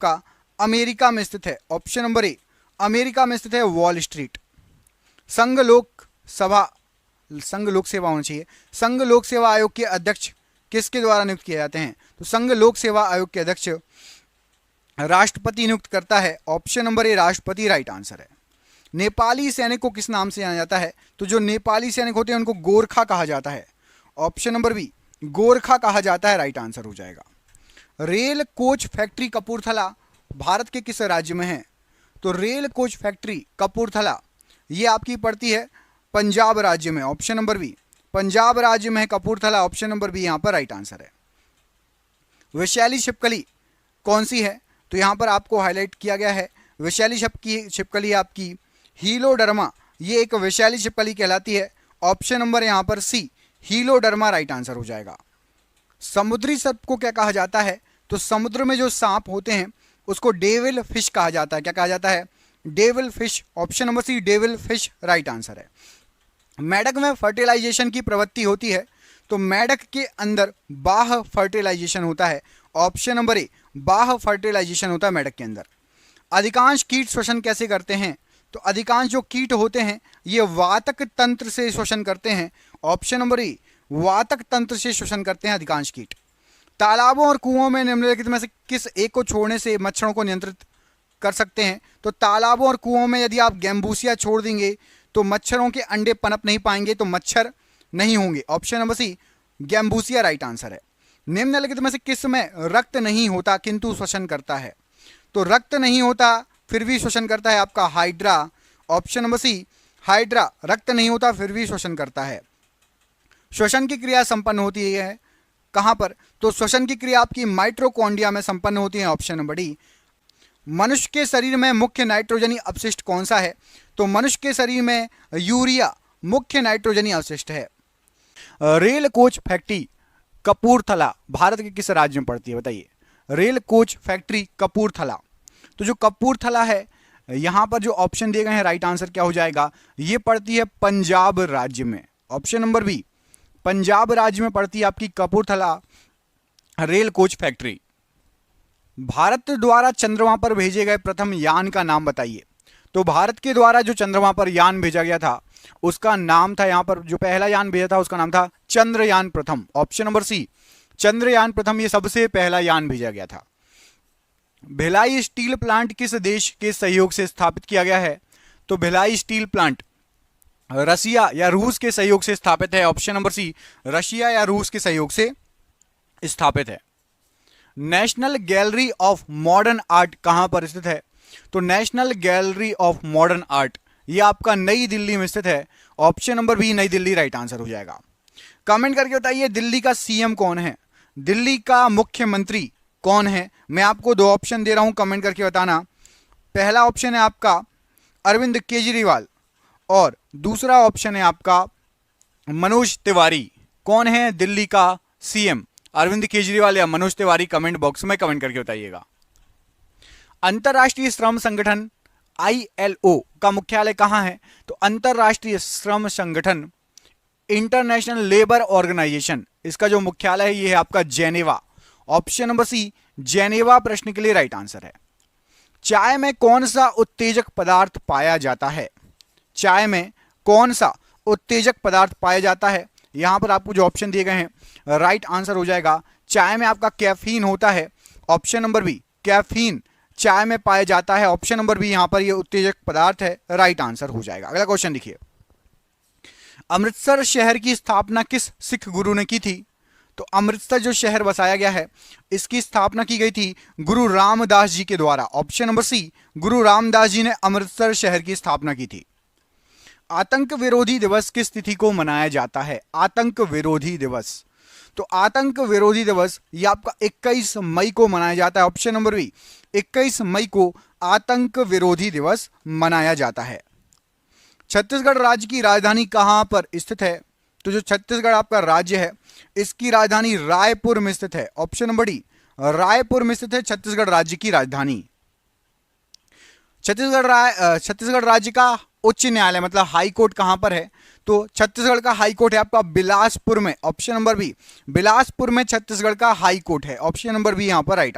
का अमेरिका में स्थित है। ऑप्शन नंबर ए, अमेरिका में स्थित है वॉल स्ट्रीट। संघ लोक सेवा होना चाहिए। संघ लोक सेवा आयोग के अध्यक्ष किसके द्वारा नियुक्त किए जाते हैं? तो संघ लोक सेवा आयोग के अध्यक्ष राष्ट्रपति नियुक्त करता है। ऑप्शन नंबर ए, राष्ट्रपति राइट आंसर है। नेपाली सैनिक को किस नाम से जाना जाता है? तो जो नेपाली सैनिक होते हैं उनको गोरखा कहा जाता है। ऑप्शन नंबर बी, गोरखा कहा जाता है, राइट आंसर हो जाएगा। Rail coach factory Kapurthala Bharat के किस राज्य में है? तो रेल कोच फैक्ट्री कपूरथला ये आपकी पड़ती है पंजाब राज्य में। ऑप्शन नंबर बी, पंजाब राज्य में है कपूरथला। ऑप्शन नंबर बी यहां पर राइट आंसर है। वैशाली छिपकली कौन सी है? तो यहां पर आपको हाईलाइट किया गया है वैशाली छिपकली आपकी हीलोडर्मा, ये एक वैशाली छिपकली कहलाती है। ऑप्शन नंबर यहां पर सी, हीलोडर्मा राइट आंसर हो जाएगा। समुद्री सर्प को क्या कहा जाता है? तो समुद्र में जो सांप होते हैं उसको डेविल फिश कहा जाता है। क्या कहा जाता है? Devil fish. Option number c, devil fish right answer है। मेढक में फर्टिलाइजेशन की प्रवृत्ति होती है, तो मेढक के अंदर बाह्य फर्टिलाइजेशन होता है। ऑप्शन नंबर ए, बाह्य फर्टिलाइजेशन होता है मेढक के अंदर। अधिकांश कीट श्वसन कैसे करते हैं? तो अधिकांश जो कीट होते हैं ये वातक तंत्र से श्वसन करते हैं। ऑप्शन नंबर ए, वातक तंत्र से श्वसन करते हैं अधिकांश कीट। तालाबों और कुओं में निम्नलिखित में से किस एक को छोड़ने से मच्छरों को नियंत्रित कर सकते हैं? तो तालाबों और कुओं में यदि आप गैम्बूसिया छोड़ देंगे तो मच्छरों के अंडे पनप नहीं पाएंगे, तो मच्छर नहीं होंगे। Option number c, gambusia right answer है। निम्नलिखित में से किस में रक्त नहीं होता किंतु श्वसन करता है? तो रक्त नहीं होता फिर भी श्वसन करता है आपका hydra. Option number c, hydra रक्त नहीं होता फिर भी श्वसन करता है। श्वसन की क्रिया संपन्न होती है कहां पर? तो श्वसन की क्रिया आपकी माइटोकॉन्ड्रिया में संपन्न होती है। Option number D. मनुष्य के शरीर में मुख्य नाइट्रोजनी अपशिष्ट कौन सा है? तो मनुष्य के शरीर में यूरिया मुख्य नाइट्रोजनी अपशिष्ट है। Rail coach factory Kapurthala Bharat के किस राज्य में पड़ती है बताइए? रेल कोच फैक्ट्री कपूरथला, तो जो कपूरथला है यहां पर जो ऑप्शन दिए गए हैं राइट आंसर क्या हो जाएगा? ये पड़ती है पंजाब राज्य में। ऑप्शन नंबर बी, पंजाब राज्य में पड़ती है आपकी Kapurthala rail coach factory. Bharat द्वारा चंद्रमा पर भेजे गए प्रथम यान का नाम बताइए। तो भारत के द्वारा जो चंद्रमा पर यान भेजा गया था उसका नाम था, यहां पर जो पहला यान भेजा था उसका नाम था चंद्रयान प्रथम। ऑप्शन नंबर सी, चंद्रयान प्रथम ये सबसे पहला यान भेजा गया था। भिलाई स्टील प्लांट किस देश के सहयोग से स्थापित किया गया है? तो भिलाई स्टील प्लांट रशिया या रूस के सहयोग से स्थापित है। ऑप्शन नंबर सी, रशिया या रूस के सहयोग से स्थापित है। National gallery of modern art कहां पर स्थित है? तो national gallery of modern art ये आपका नई दिल्ली में स्थित है। ऑप्शन नंबर बी, नई दिल्ली राइट आंसर हो जाएगा। कमेंट करके बताइए दिल्ली का सीएम कौन है? दिल्ली का मुख्यमंत्री कौन है? मैं आपको दो ऑप्शन दे रहा हूं, कमेंट करके बताना। पहला ऑप्शन है आपका अरविंद केजरीवाल और दूसरा ऑप्शन है आपका मनोज तिवारी। कौन है दिल्ली का सीएम, अरविंद केजरीवाल या मनोज तिवारी? कमेंट बॉक्स में कमेंट करके बताइएगा। अंतरराष्ट्रीय श्रम संगठन ILO का मुख्यालय कहां है? तो अंतरराष्ट्रीय श्रम संगठन इंटरनेशनल लेबर ऑर्गेनाइजेशन इसका जो मुख्यालय है ये है आपका Geneva. Option number c, Geneva प्रश्न के लिए राइट आंसर है। चाय में कौन सा उत्तेजक पदार्थ पाया जाता है? चाय में कौन सा उत्तेजक पदार्थ पाया जाता है? यहां पर आपको जो ऑप्शन दिए गए हैं राइट आंसर हो जाएगा। चाय में आपका कैफीन होता है। ऑप्शन नंबर बी, कैफीन चाय में पाया जाता है। ऑप्शन नंबर बी यहां पर ये उत्तेजक पदार्थ है, राइट आंसर हो जाएगा। अगला क्वेश्चन देखिए, अमृतसर शहर की स्थापना किस सिख गुरु ने की थी? तो अमृतसर जो शहर बसाया गया है इसकी स्थापना की गई थी गुरु रामदास जी के द्वारा। ऑप्शन नंबर सी, गुरु रामदास जी ने अमृतसर शहर की स्थापना की थी। आतंक विरोधी दिवस किस तिथि को मनाया जाता है? आतंक विरोधी दिवस, तो आतंक विरोधी दिवस ये आपका 21 मई को मनाया जाता है। ऑप्शन नंबर बी, 21 मई को आतंक विरोधी दिवस मनाया जाता है। छत्तीसगढ़ राज्य की राजधानी कहां पर स्थित है? तो जो छत्तीसगढ़ आपका राज्य है इसकी राजधानी रायपुर में स्थित है। ऑप्शन नंबर डी, रायपुर में स्थित है छत्तीसगढ़ राज्य की राजधानी। छत्तीसगढ़ राज्य का उच्च न्यायालय मतलब हाई कोर्ट कहां पर है? तो छत्तीसगढ़ का हाई कोर्ट है आपका बिलासपुर में। ऑप्शन नंबर बी, बिलासपुर में छत्तीसगढ़ का हाई कोर्ट है। ऑप्शन नंबर बी यहां पर राइट